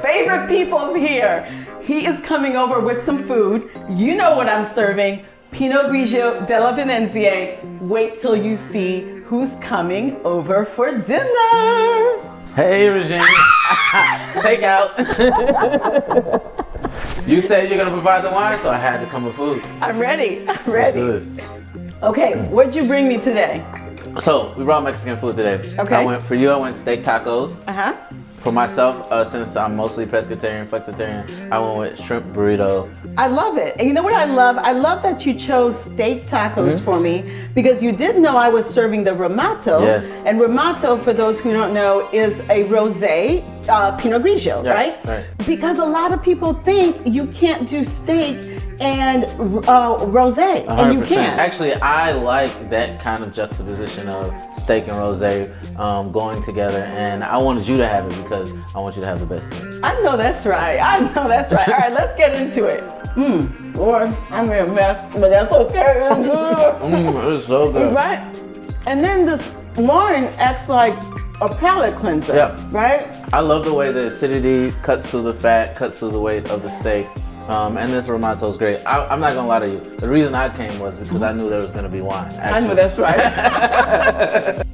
favorite people's here. He is coming over with some food. You know what I'm serving. Pinot Grigio Delle Venezie. Wait till you see who's coming over for dinner. Hey, Regine. Take out. You said you're gonna provide the wine, so I had to come with food. I'm ready. I'm Let's ready. do this. Okay, what'd you bring me today? So we brought Mexican food today. Okay. I went steak tacos. Uh-huh. For myself, since I'm mostly pescatarian, flexitarian, I went with shrimp burrito. I love it. And you know what I love? I love that you chose steak tacos for me because you did know I was serving the Ramato. Yes. And Ramato, for those who don't know, is a Rosè Pinot Grigio, Yeah, right? right. Because a lot of people think you can't do steak and Rosé, and you 100%. can. Actually, I like that kind of juxtaposition of steak and rosé going together, and I wanted you to have it because I want you to have the best things. I know that's right. I know that's right. All right, let's get into it. Lord, I'm in a mess, but that's okay. It's good. It's so good. Right? And then this wine acts like a palate cleanser. Yeah. Right? I love the way the acidity cuts through the fat, cuts through the weight of the steak. And this Ramato is great. I'm not gonna lie to you. The reason I came was because I knew there was gonna be wine. Actually. I know that's right.